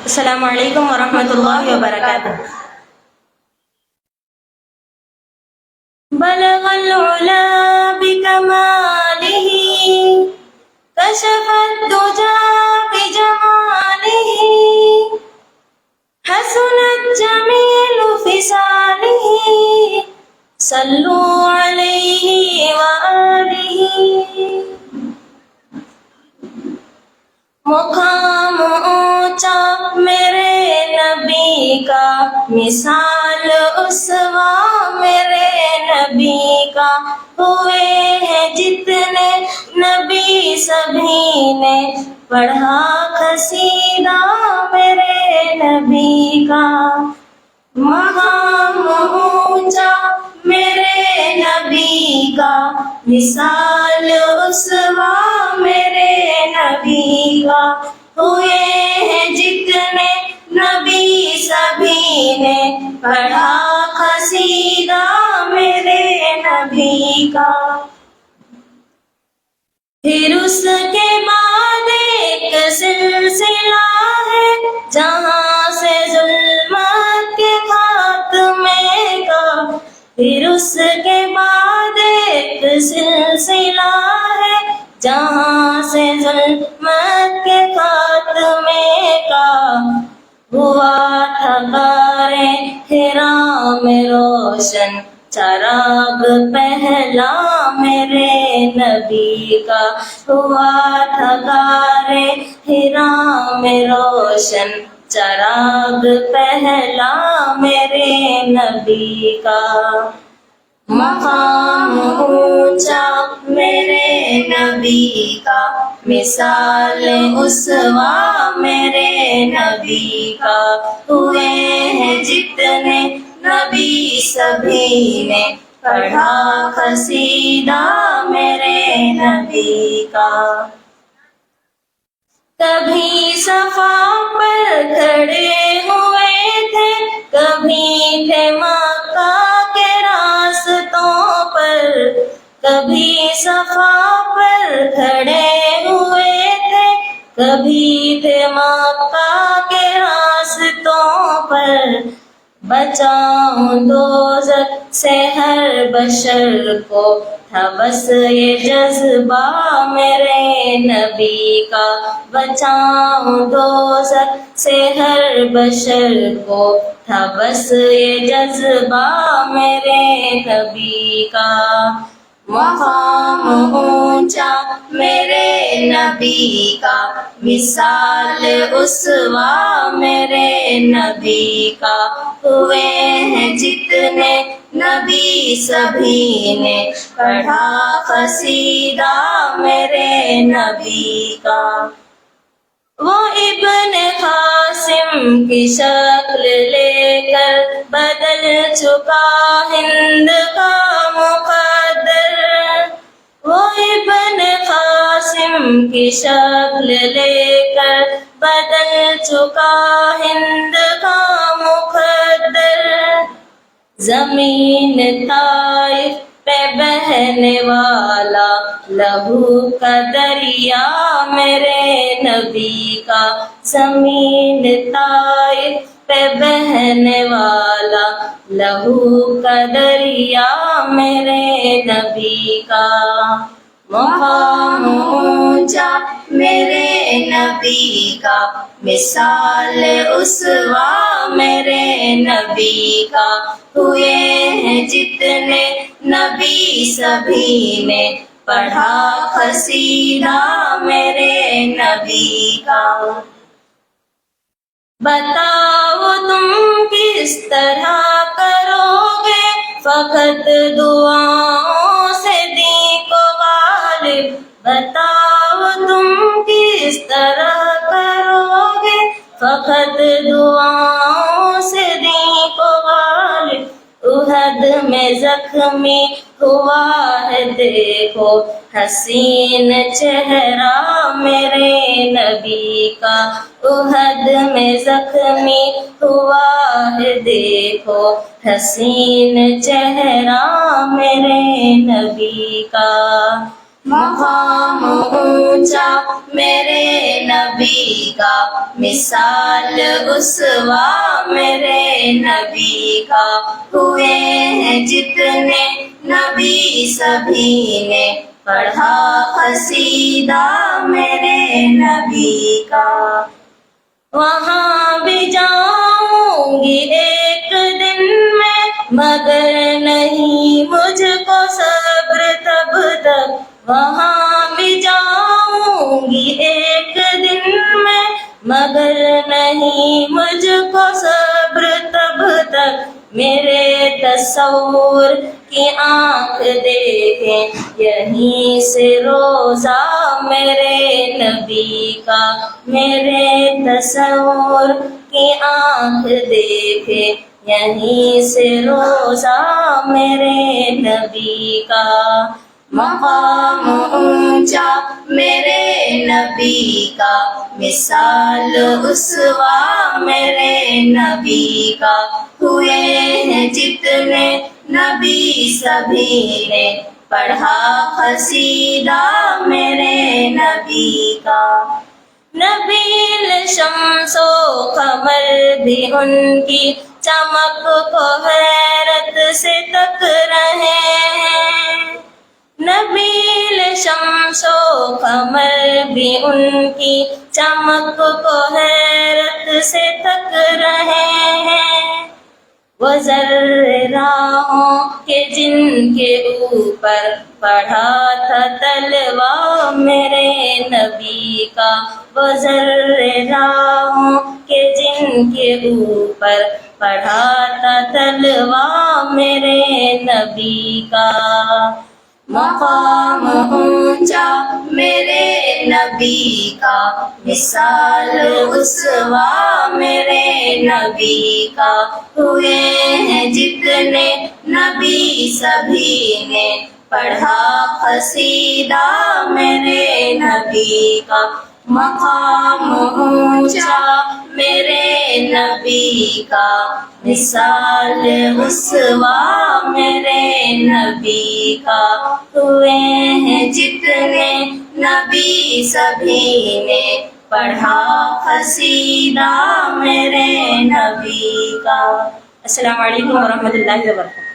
السلام علیکم ورحمۃ اللہ وبرکاتہ. بلغ العلا بکمالہ کشف الدجا بجمالہ حسنت جمیل فصالہ صلو علیہ وآلہ. مقام اونچا میرے نبی کا، مثال اسوا میرے نبی کا، ہوئے ہیں جتنے نبی سبھی نے پڑھا قصیدہ میرے نبی کا. مقام اونچا میرے نبی کا، مثال اسوا میرے نبی کا، ہوئے ہیں جتنے نبی سبھی نے پڑھا قصیدہ میرے نبی کا. پھر اس کے بعد ایک سلسلہ ہے جہاں سے ظلمت کے خاتمے کا. پھر اس کے بعد ایک سلسلہ ہے جہاں سے ظلمت کے خاتمے کا. ہوا تھا غار حرا میں روشن چراغ پہلا میرے نبی کا. ہوا تھا غار حرا میں روشن چراغ پہلا میرے نبی کا. مقام اونچا میرے نبی کا، مثال اسوا میرے نبی کا، ہوئے ہیں جتنے نبی سبھی نے پڑھا قصیدہ میرے نبی کا. کبھی صفا پر کھڑے ہوئے تھے، کبھی تھے مکہ کے راستوں پر. کبھی صفا پر کھڑے ہوئے تھے، کبھی تھے مکہ کے راستوں پر. بچاؤں دوزخ سے ہر بشر کو تھا بس یہ جذبہ میرے نبی کا. بچاؤں دوزخ سے ہر بشر کو تھا بس یہ جذبہ میرے نبی کا. مقام اونچا میرے نبی کا، مثال اسوا میرے نبی کا، ہوئے ہیں جتنے نبی سبھی نے پڑھا قصیدہ میرے نبی کا. وہ ابن قاسم کی شکل لے کر بدل چکا ہند کا مقدر. وہ ابن قاسم کی شکل لے کر بدل چکا ہند کا مقدر. زمین طائف پہ بہنے والا لہو کا دریا میرے نبی کا. زمین طائف پہ بہنے والا لہو کا دریا میرے نبی کا. مقام اونچا میرے نبی کا، مثال اسوا میرے نبی کا، ہوئے ہیں جتنے نبی سبھی نے پڑھا قصیدہ میرے نبی کا. بتاؤ تم کس طرح کرو گے فقط دعاؤں سے دین کو غالب. بتاؤ تم کس طرح کرو گے فقط دعاؤں سے دین کو غالب. احد میں زخمی ہوا ہے دیکھو حسین چہرہ میرے نبی کا. احد میں زخمی ہوا ہے دیکھو حسین چہرہ میرے نبی کا. مقام اونچا میرے نبی کا، مثال اسوا میرے نبی کا، ہوئے ہیں جتنے نبی سبھی نے پڑھا قصیدہ میرے نبی کا۔ وہاں بھی جاؤں گی ایک دن میں، مگر نہیں مجھ کو صبر تب تک، وہاں بھی جاؤں گی ایک دن میں، مگر نہیں مجھ کو صبر تب تک، میرے تصور کی آنکھ دیکھیں یہیں سے روضہ میرے نبی کا، میرے تصور کی آنکھ دیکھے یہیں سے روضہ میرے نبی کا۔ مقام اونچا میرے نبی کا، مثال اسوا میرے نبی کا، ہوئے ہیں جتنے نبی سبھی نے پڑھا قصیدہ میرے نبی کا۔ نبیل شمس و قمر بھی ان کی چمک کو حیرت سے تک رہے ہیں، نبیل شمس و قمر بھی ان کی چمک کو حیرت سے تک رہے ہیں، وہ ذرے راہوں کے جن کے اوپر پڑھا تھا تلوہ میرے نبی کا، وہ ذرے راہوں کے جن کے اوپر پڑھا تھا تلوہ میرے نبی کا۔ مقام اونچا میرے نبی کا، مثال اسوا میرے نبی کا، ہوئے ہیں جتنے نبی سبھی نے پڑھا قصیدہ میرے نبی کا۔ مقام اونچا میرے نبی کا، مثال اسوا میرے نبی کا، ہوئے ہیں جتنے نبی سبھی نے پڑھا قصیدہ میرے نبی کا۔ السلام علیکم ورحمۃ اللہ وبرکاتہ۔